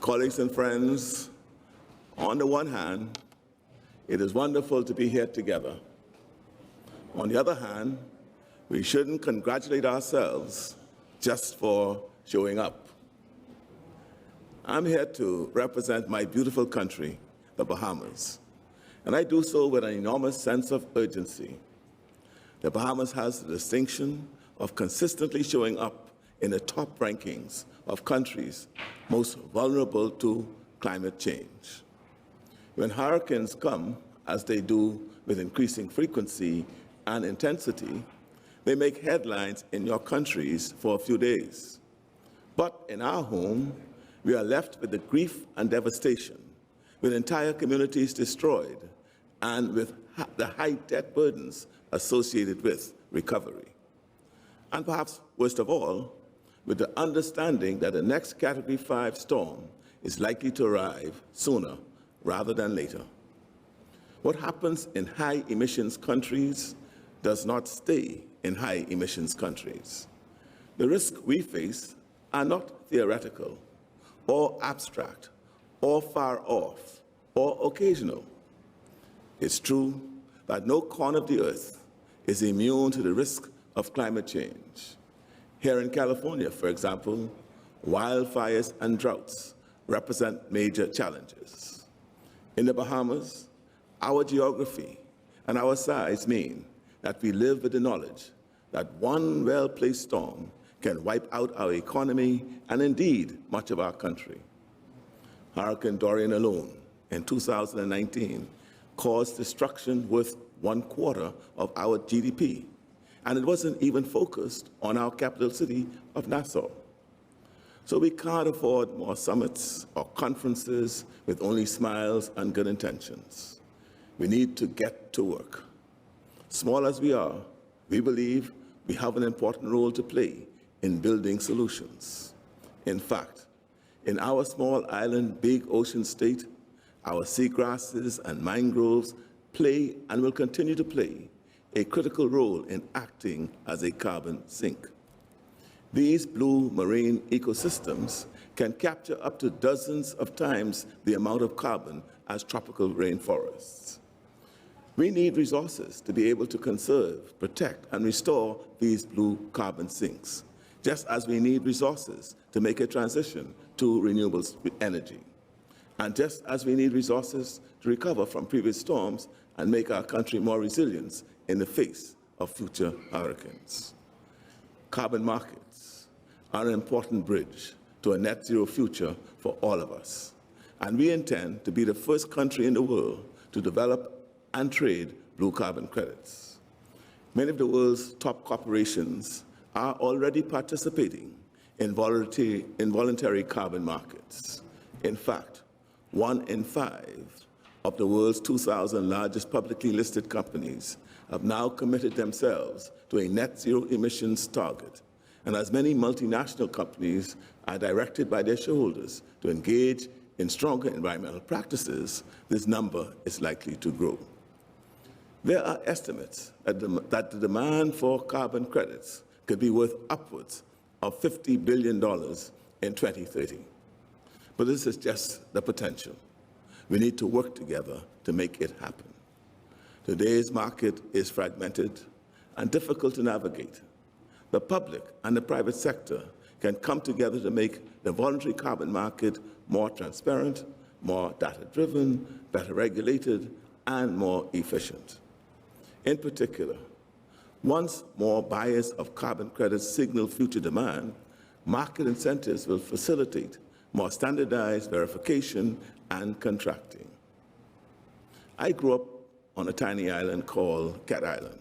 Colleagues and friends, on the one hand, it is wonderful to be here together. On the other hand, we shouldn't congratulate ourselves just for showing up. I'm here to represent my beautiful country, the Bahamas, and I do so with an enormous sense of urgency. The Bahamas has the distinction of consistently showing up in the top rankings of countries most vulnerable to climate change. When hurricanes come, as they do with increasing frequency and intensity, they make headlines in your countries for a few days. But in our home, we are left with the grief and devastation, with entire communities destroyed, and with the high debt burdens associated with recovery. And perhaps worst of all, with the understanding that the next Category 5 storm is likely to arrive sooner rather than later. What happens in high emissions countries does not stay in high emissions countries. The risks we face are not theoretical, or abstract, or far off, or occasional. It's true that no corner of the earth is immune to the risk of climate change. Here in California, for example, wildfires and droughts represent major challenges. In the Bahamas, our geography and our size mean that we live with the knowledge that one well-placed storm can wipe out our economy and indeed much of our country. Hurricane Dorian alone in 2019 caused destruction worth 1/4 of our GDP, and it wasn't even focused on our capital city of Nassau. So we can't afford more summits or conferences with only smiles and good intentions. We need to get to work. Small as we are, we believe we have an important role to play in building solutions. In fact, in our small island, big ocean state, our seagrasses and mangroves play and will continue to play a critical role in acting as a carbon sink. These blue marine ecosystems can capture up to dozens of times the amount of carbon as tropical rainforests. We need resources to be able to conserve, protect, and restore these blue carbon sinks, just as we need resources to make a transition to renewable energy, and just as we need resources to recover from previous storms and make our country more resilient in the face of future hurricanes. Carbon markets are an important bridge to a net zero future for all of us, and we intend to be the first country in the world to develop and trade blue carbon credits. Many of the world's top corporations are already participating in voluntary carbon markets. In fact, 1 in 5 of the world's 2,000 largest publicly listed companies have now committed themselves to a net zero emissions target. And as many multinational companies are directed by their shareholders to engage in stronger environmental practices, this number is likely to grow. There are estimates that the demand for carbon credits could be worth upwards of $50 billion in 2030. But this is just the potential. We need to work together to make it happen. Today's market is fragmented and difficult to navigate. The public and the private sector can come together to make the voluntary carbon market more transparent, more data-driven, better regulated, and more efficient. In particular, once more buyers of carbon credits signal future demand, market incentives will facilitate more standardized verification and contracting. I grew up on a tiny island called Cat Island.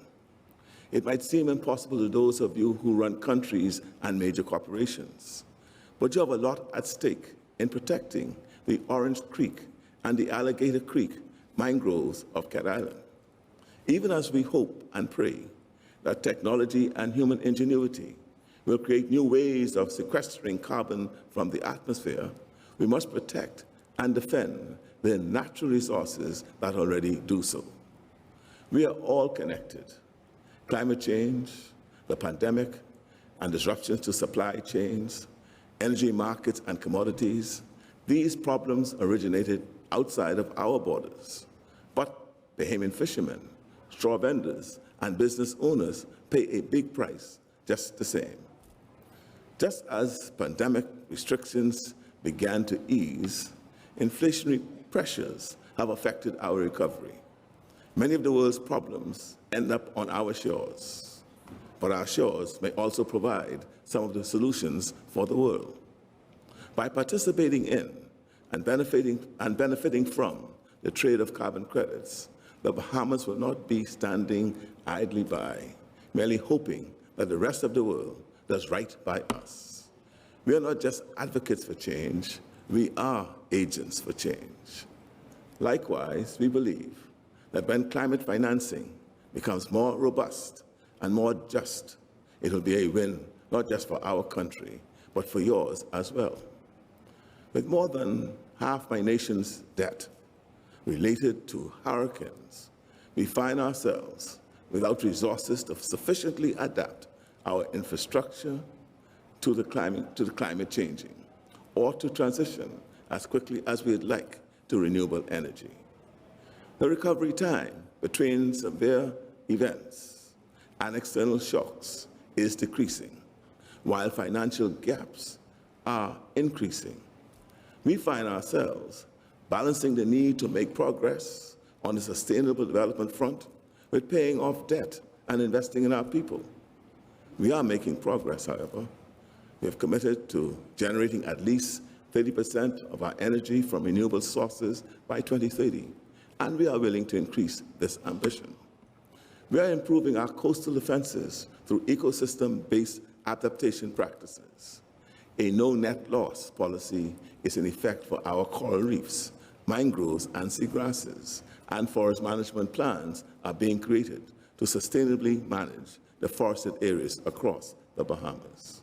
It might seem impossible to those of you who run countries and major corporations, but you have a lot at stake in protecting the Orange Creek and the Alligator Creek mangroves of Cat Island. Even as we hope and pray that technology and human ingenuity will create new ways of sequestering carbon from the atmosphere, we must protect and defend the natural resources that already do so. We are all connected. Climate change, the pandemic, and disruptions to supply chains, energy markets and commodities, These problems originated outside of our borders, but Bahamian fishermen, straw vendors, and business owners pay a big price just the same. Just as pandemic restrictions began to ease, inflationary pressures have affected our recovery. Many of the world's problems end up on our shores, but our shores may also provide some of the solutions for the world. By participating in and benefiting from the trade of carbon credits, the Bahamas will not be standing idly by, merely hoping that the rest of the world does right by us. We are not just advocates for change, we are agents for change. Likewise, we believe that when climate financing becomes more robust and more just, it will be a win not just for our country, but for yours as well. With more than half my nation's debt related to hurricanes, we find ourselves without resources to sufficiently adapt our infrastructure to the climate changing, or to transition as quickly as we'd like to renewable energy. The recovery time between severe events and external shocks is decreasing, while financial gaps are increasing. We find ourselves balancing the need to make progress on the sustainable development front with paying off debt and investing in our people. We are making progress, however. We have committed to generating at least 30% of our energy from renewable sources by 2030, and we are willing to increase this ambition. We are improving our coastal defenses through ecosystem-based adaptation practices. A no net loss policy is in effect for our coral reefs, mangroves, and seagrasses, and forest management plans are being created to sustainably manage the forested areas across the Bahamas.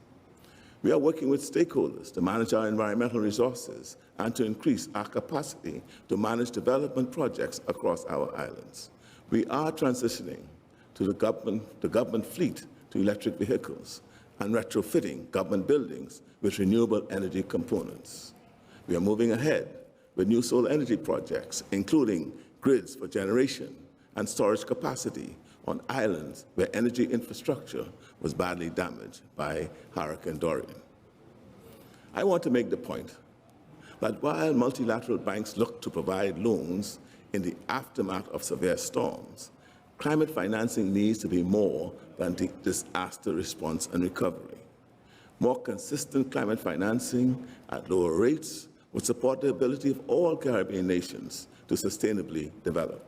We are working with stakeholders to manage our environmental resources and to increase our capacity to manage development projects across our islands. We are transitioning to the government fleet to electric vehicles and retrofitting government buildings with renewable energy components. We are moving ahead with new solar energy projects, including grids for generation and storage capacity on islands where energy infrastructure was badly damaged by Hurricane Dorian. I want to make the point that while multilateral banks look to provide loans in the aftermath of severe storms, climate financing needs to be more than disaster response and recovery. More consistent climate financing at lower rates would support the ability of all Caribbean nations to sustainably develop.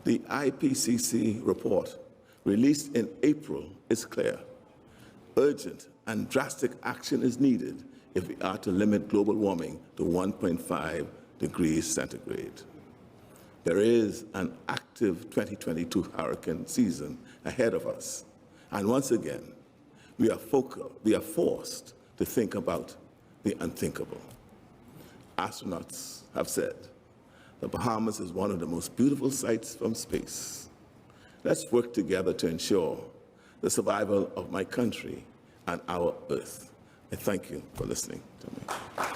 The IPCC report, released in April, is clear. Urgent and drastic action is needed if we are to limit global warming to 1.5 degrees centigrade. There is an active 2022 hurricane season ahead of us, and once again, we are forced to think about the unthinkable. Astronauts have said, the Bahamas is one of the most beautiful sights from space. Let's work together to ensure the survival of my country and our Earth. I thank you for listening to me.